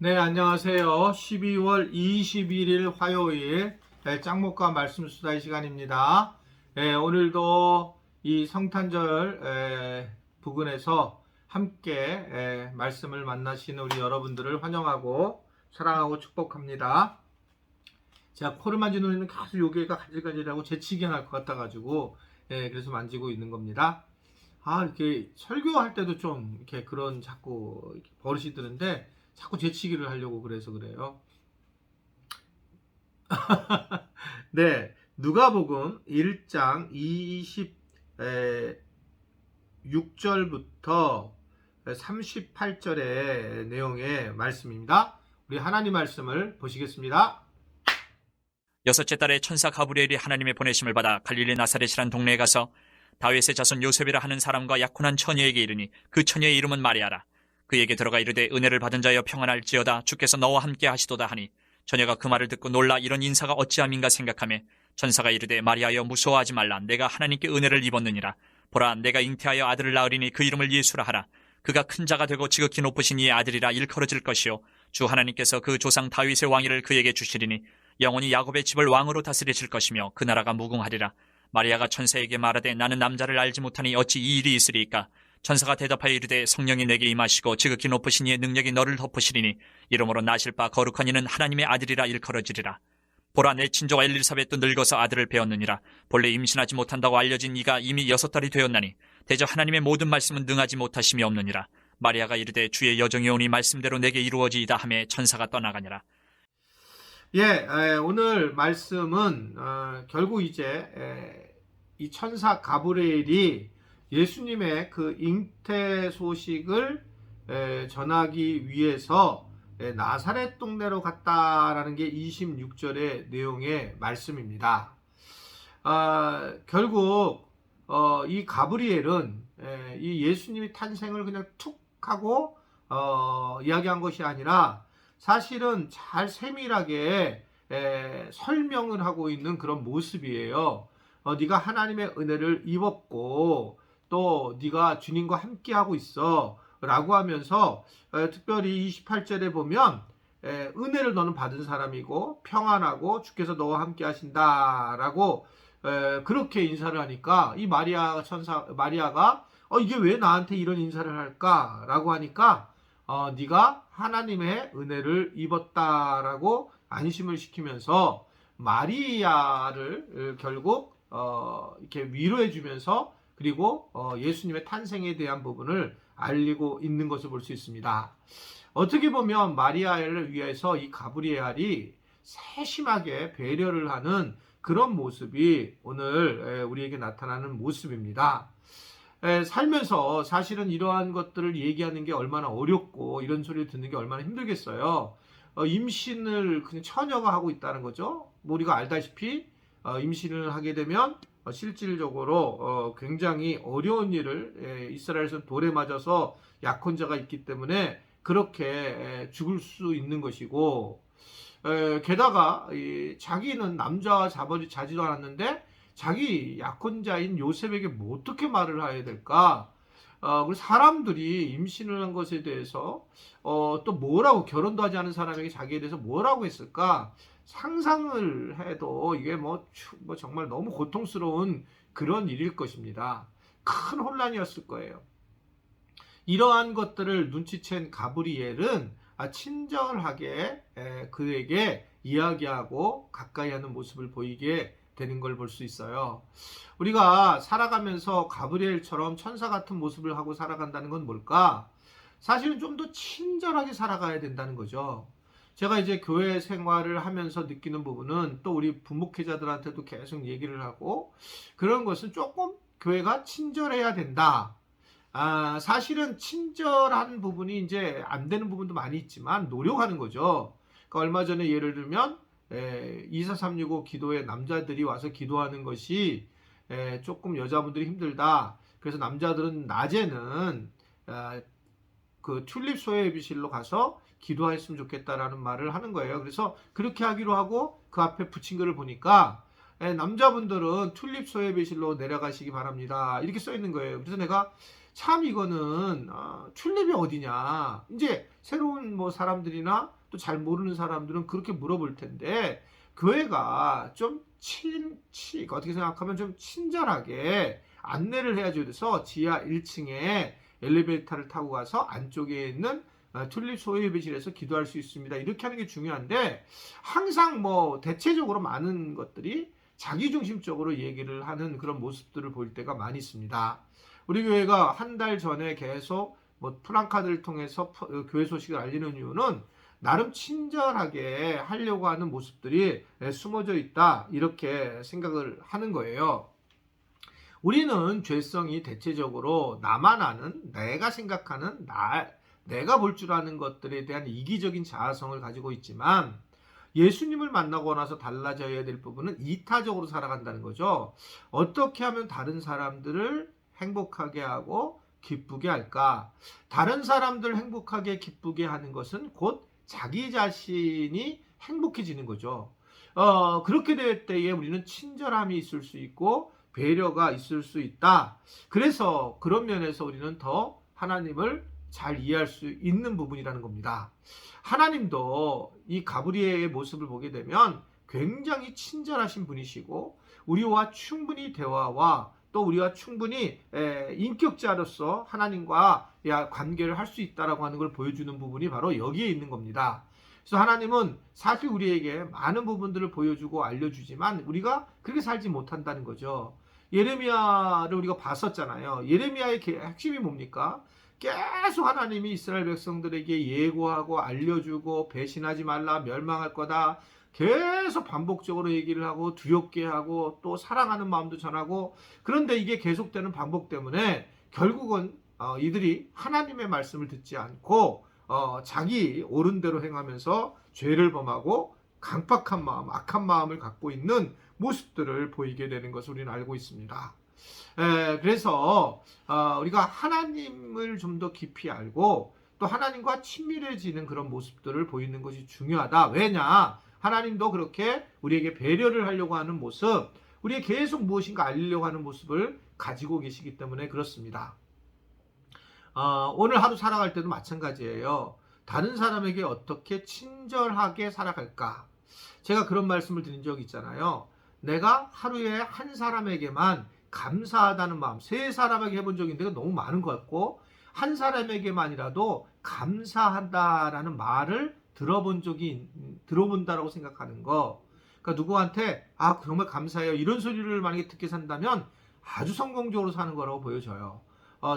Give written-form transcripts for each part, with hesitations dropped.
네, 안녕하세요. 12월 21일 화요일 짱목과 말씀 수다의 시간입니다. 오늘도 이 성탄절 부근에서 함께 말씀을 만나시는 우리 여러분들을 환영하고 사랑하고 축복합니다. 제가 코를 만지는 우리는 계속 여기가 가질가질하고 재치기 날 것 같아가지고 그래서 만지고 있는 겁니다. 이렇게 설교할 때도 좀 이렇게 그런 자꾸 이렇게 버릇이 드는데 자꾸 재치기를 하려고 그래서 그래요. 네, 누가복음 1장 26절부터 38절의 내용의 말씀입니다. 우리 하나님 말씀을 보시겠습니다. 여섯째 달에 천사 가브리엘이 하나님의 보내심을 받아 갈릴리 나사렛이란 동네에 가서 다윗의 자손 요셉이라 하는 사람과 약혼한 처녀에게 이르니 그 처녀의 이름은 마리아라. 그에게 들어가 이르되 은혜를 받은 자여 평안할지어다 주께서 너와 함께 하시도다 하니 처녀가 그 말을 듣고 놀라 이런 인사가 어찌함인가 생각하며 천사가 이르되 마리아여 무서워하지 말라. 내가 하나님께 은혜를 입었느니라. 보라 내가 잉태하여 아들을 낳으리니 그 이름을 예수라 하라. 그가 큰 자가 되고 지극히 높으신 이의 아들이라 일컬어질 것이요 주 하나님께서 그 조상 다윗의 왕위를 그에게 주시리니 영원히 야곱의 집을 왕으로 다스리실 것이며 그 나라가 무궁하리라. 마리아가 천사에게 말하되 나는 남자를 알지 못하니 어찌 이 일이 있으리이까. 천사가 대답하여 이르되 성령이 내게 임하시고 지극히 높으신 이의 능력이 너를 덮으시리니 이러므로 나실 바 거룩한 이는 하나님의 아들이라 일컬어지리라. 보라 내 친조가 엘리사벳도 늙어서 아들을 배웠느니라. 본래 임신하지 못한다고 알려진 이가 이미 6달이 되었나니 대저 하나님의 모든 말씀은 능하지 못하심이 없느니라. 마리아가 이르되 주의 여정이 오니 말씀대로 내게 이루어지이다 하며 천사가 떠나가니라. 오늘 말씀은 결국 이제 이 천사 가브리엘이 예수님의 그 잉태 소식을 전하기 위해서 나사렛 동네로 갔다라는 게 26절의 내용의 말씀입니다. 결국 이 가브리엘은 이 예수님의 탄생을 그냥 툭 하고 이야기한 것이 아니라 사실은 잘 세밀하게 설명을 하고 있는 그런 모습이에요. 네가 하나님의 은혜를 입었고 또 네가 주님과 함께하고 있어 라고 하면서 특별히 28절에 보면 은혜를 너는 받은 사람이고 평안하고 주께서 너와 함께 하신다 라고 그렇게 인사를 하니까 이 마리아가 이게 왜 나한테 이런 인사를 할까 라고 하니까 네가 하나님의 은혜를 입었다라고 안심을 시키면서 마리아를 결국 이렇게 위로해 주면서 그리고 예수님의 탄생에 대한 부분을 알리고 있는 것을 볼 수 있습니다. 어떻게 보면 마리아를 위해서 이 가브리엘이 세심하게 배려를 하는 그런 모습이 오늘 우리에게 나타나는 모습입니다. 살면서 사실은 이러한 것들을 얘기하는 게 얼마나 어렵고 이런 소리를 듣는 게 얼마나 힘들겠어요. 임신을 그냥 처녀가 하고 있다는 거죠. 우리가 알다시피 임신을 하게 되면 실질적으로 굉장히 어려운 일을 이스라엘에서는 돌에 맞아서 약혼자가 있기 때문에 그렇게 죽을 수 있는 것이고 게다가 자기는 남자와 자지도 않았는데 자기 약혼자인 요셉에게 뭐 어떻게 말을 해야 될까? 그리고 사람들이 임신을 한 것에 대해서 또 뭐라고 결혼도 하지 않은 사람에게 자기에 대해서 뭐라고 했을까? 상상을 해도 이게 뭐 정말 너무 고통스러운 그런 일일 것입니다. 큰 혼란이었을 거예요. 이러한 것들을 눈치챈 가브리엘은 친절하게 그에게 이야기하고 가까이 하는 모습을 보이게 되는 걸 볼 수 있어요. 우리가 살아가면서 가브리엘처럼 천사 같은 모습을 하고 살아간다는 건 뭘까? 사실은 좀 더 친절하게 살아가야 된다는 거죠. 제가 이제 교회 생활을 하면서 느끼는 부분은 또 우리 부목회자들한테도 계속 얘기를 하고 그런 것은 조금 교회가 친절해야 된다. 사실은 친절한 부분이 이제 안 되는 부분도 많이 있지만 노력하는 거죠. 그러니까 얼마 전에 예를 들면 24365 기도에 남자들이 와서 기도하는 것이 조금 여자분들이 힘들다. 그래서 남자들은 낮에는 그 튤립 소예비실로 가서 기도했으면 좋겠다라는 말을 하는 거예요. 그래서 그렇게 하기로 하고 그 앞에 붙인 거를 보니까 남자분들은 튤립 소예비실로 내려가시기 바랍니다. 이렇게 써 있는 거예요. 그래서 내가 참 이거는 튤립이 어디냐. 이제 새로운 뭐 사람들이나 또 잘 모르는 사람들은 그렇게 물어볼 텐데 교회가 좀 어떻게 생각하면 좀 친절하게 안내를 해줘야 돼서 지하 1층에 엘리베이터를 타고 가서 안쪽에 있는 튤립 소예배실에서 기도할 수 있습니다. 이렇게 하는 게 중요한데 항상 뭐 대체적으로 많은 것들이 자기중심적으로 얘기를 하는 그런 모습들을 볼 때가 많이 있습니다. 우리 교회가 한 달 전에 계속 뭐 플랜카드를 통해서 교회 소식을 알리는 이유는 나름 친절하게 하려고 하는 모습들이 숨어져 있다 이렇게 생각을 하는 거예요. 우리는 죄성이 대체적으로 나만 아는, 내가 생각하는, 내가 볼 줄 아는 것들에 대한 이기적인 자아성을 가지고 있지만 예수님을 만나고 나서 달라져야 될 부분은 이타적으로 살아간다는 거죠. 어떻게 하면 다른 사람들을 행복하게 하고 기쁘게 할까? 다른 사람들 행복하게 기쁘게 하는 것은 곧 자기 자신이 행복해지는 거죠. 그렇게 될 때에 우리는 친절함이 있을 수 있고 배려가 있을 수 있다. 그래서 그런 면에서 우리는 더 하나님을 잘 이해할 수 있는 부분이라는 겁니다. 하나님도 이 가브리엘의 모습을 보게 되면 굉장히 친절하신 분이시고 우리와 충분히 대화와 또 우리와 충분히 인격자로서 하나님과 관계를 할 수 있다라고 하는 걸 보여주는 부분이 바로 여기에 있는 겁니다. 그래서 하나님은 사실 우리에게 많은 부분들을 보여주고 알려주지만 우리가 그렇게 살지 못한다는 거죠. 예레미야를 우리가 봤었잖아요. 예레미야의 핵심이 뭡니까? 계속 하나님이 이스라엘 백성들에게 예고하고 알려주고 배신하지 말라, 멸망할 거다. 계속 반복적으로 얘기를 하고 두렵게 하고 또 사랑하는 마음도 전하고, 그런데 이게 계속되는 반복 때문에 결국은 이들이 하나님의 말씀을 듣지 않고 자기 옳은 대로 행하면서 죄를 범하고 강팍한 마음, 악한 마음을 갖고 있는 모습들을 보이게 되는 것을 우리는 알고 있습니다. 그래서 우리가 하나님을 좀 더 깊이 알고 또 하나님과 친밀해지는 그런 모습들을 보이는 것이 중요하다. 왜냐? 하나님도 그렇게 우리에게 배려를 하려고 하는 모습, 우리에게 계속 무엇인가 알리려고 하는 모습을 가지고 계시기 때문에 그렇습니다. 오늘 하루 살아갈 때도 마찬가지예요. 다른 사람에게 어떻게 친절하게 살아갈까? 제가 그런 말씀을 드린 적이 있잖아요. 내가 하루에 한 사람에게만 감사하다는 마음, 세 사람에게 해본 적이 있는데 너무 많은 것 같고 한 사람에게만이라도 감사한다라는 말을 들어본다라고 생각하는 거. 그러니까 누구한테 정말 감사해요 이런 소리를 만약에 듣게 산다면 아주 성공적으로 사는 거라고 보여져요.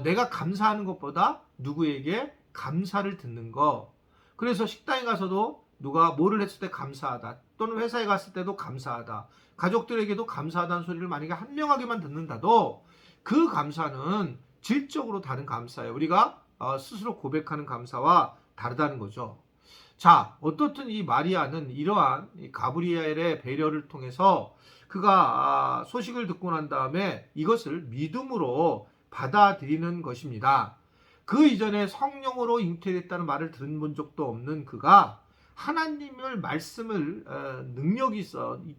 내가 감사하는 것보다 누구에게 감사를 듣는 거. 그래서 식당에 가서도 누가 뭐를 했을 때 감사하다, 또는 회사에 갔을 때도 감사하다, 가족들에게도 감사하다는 소리를 만약에 한 명에게만 듣는다도 그 감사는 질적으로 다른 감사예요. 우리가 스스로 고백하는 감사와 다르다는 거죠. 자, 어떻든 이 마리아는 이러한 가브리엘의 배려를 통해서 그가 소식을 듣고 난 다음에 이것을 믿음으로 받아들이는 것입니다. 그 이전에 성령으로 잉태됐다는 말을 들은 적도 없는 그가 하나님의 말씀을 능력이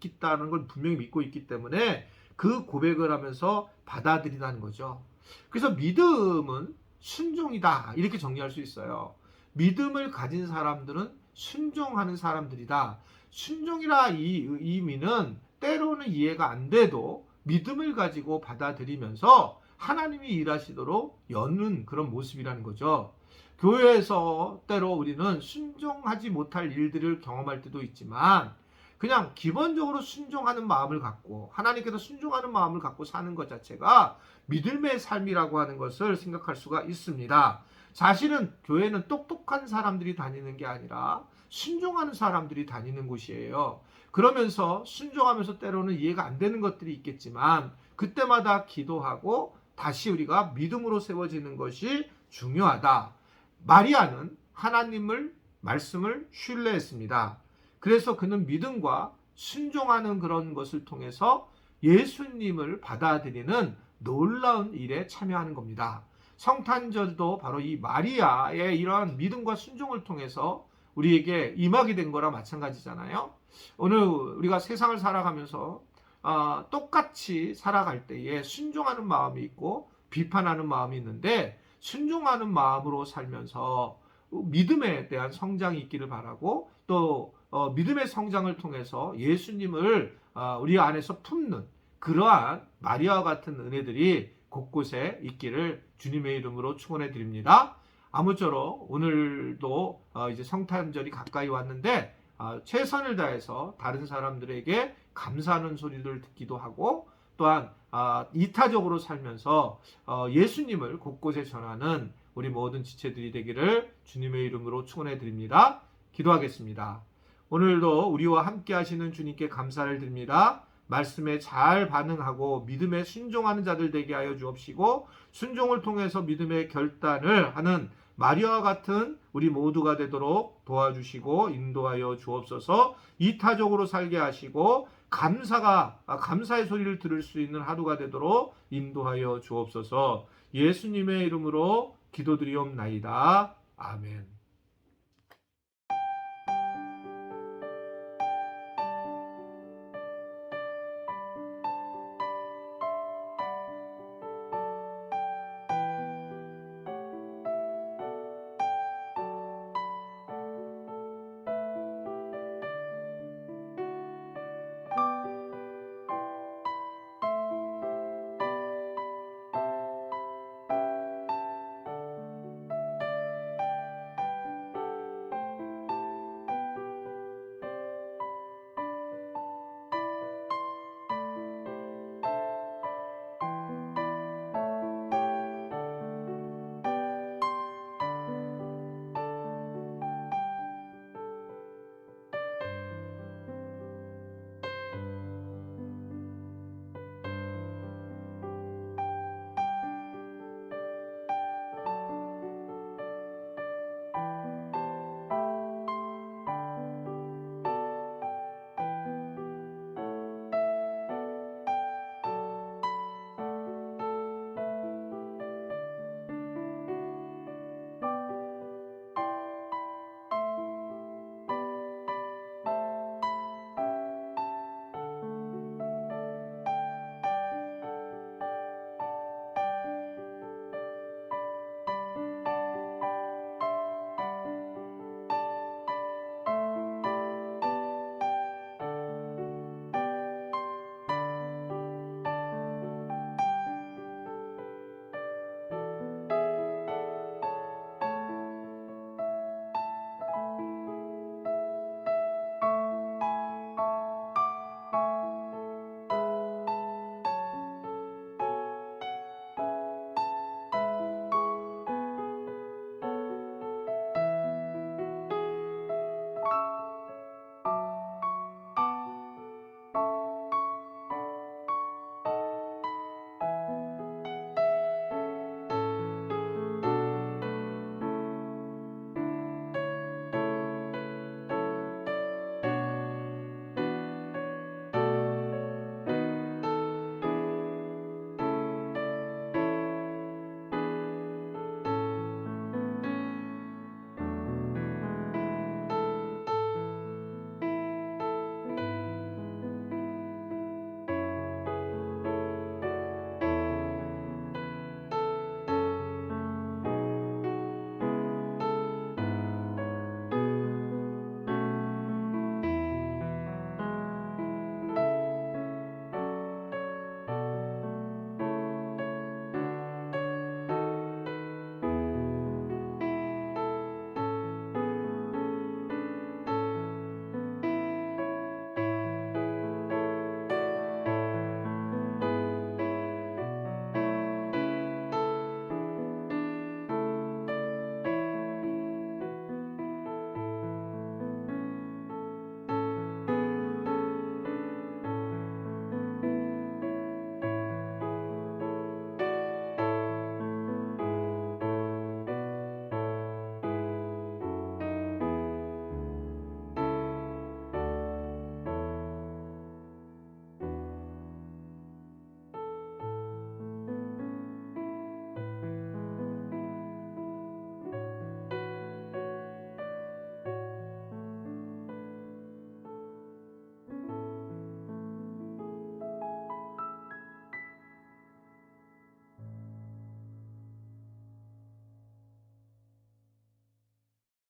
있다는 걸 분명히 믿고 있기 때문에 그 고백을 하면서 받아들이라는 거죠. 그래서 믿음은 순종이다 이렇게 정리할 수 있어요. 믿음을 가진 사람들은 순종하는 사람들이다. 순종이라 이 의미는 때로는 이해가 안 돼도 믿음을 가지고 받아들이면서 하나님이 일하시도록 여는 그런 모습이라는 거죠. 교회에서 때로 우리는 순종하지 못할 일들을 경험할 때도 있지만 그냥 기본적으로 순종하는 마음을 갖고 하나님께서 순종하는 마음을 갖고 사는 것 자체가 믿음의 삶이라고 하는 것을 생각할 수가 있습니다. 사실은 교회는 똑똑한 사람들이 다니는 게 아니라 순종하는 사람들이 다니는 곳이에요. 그러면서 순종하면서 때로는 이해가 안 되는 것들이 있겠지만 그때마다 기도하고 다시 우리가 믿음으로 세워지는 것이 중요하다. 마리아는 하나님을 말씀을 신뢰했습니다. 그래서 그는 믿음과 순종하는 그런 것을 통해서 예수님을 받아들이는 놀라운 일에 참여하는 겁니다. 성탄절도 바로 이 마리아의 이러한 믿음과 순종을 통해서 우리에게 임하게 된 거랑 마찬가지잖아요. 오늘 우리가 세상을 살아가면서 똑같이 살아갈 때에 순종하는 마음이 있고 비판하는 마음이 있는데 순종하는 마음으로 살면서 믿음에 대한 성장이 있기를 바라고 또 믿음의 성장을 통해서 예수님을 우리 안에서 품는 그러한 마리아와 같은 은혜들이 곳곳에 있기를 주님의 이름으로 축원해 드립니다. 아무쪼록 오늘도 이제 성탄절이 가까이 왔는데 최선을 다해서 다른 사람들에게 감사하는 소리를 듣기도 하고 또한 이타적으로 살면서 예수님을 곳곳에 전하는 우리 모든 지체들이 되기를 주님의 이름으로 축원해 드립니다. 기도하겠습니다. 오늘도 우리와 함께 하시는 주님께 감사를 드립니다. 말씀에 잘 반응하고 믿음에 순종하는 자들 되게 하여 주옵시고 순종을 통해서 믿음의 결단을 하는 마리아와 같은 우리 모두가 되도록 도와주시고 인도하여 주옵소서. 이타적으로 살게 하시고 감사의 소리를 들을 수 있는 하루가 되도록 인도하여 주옵소서. 예수님의 이름으로 기도드리옵나이다. 아멘.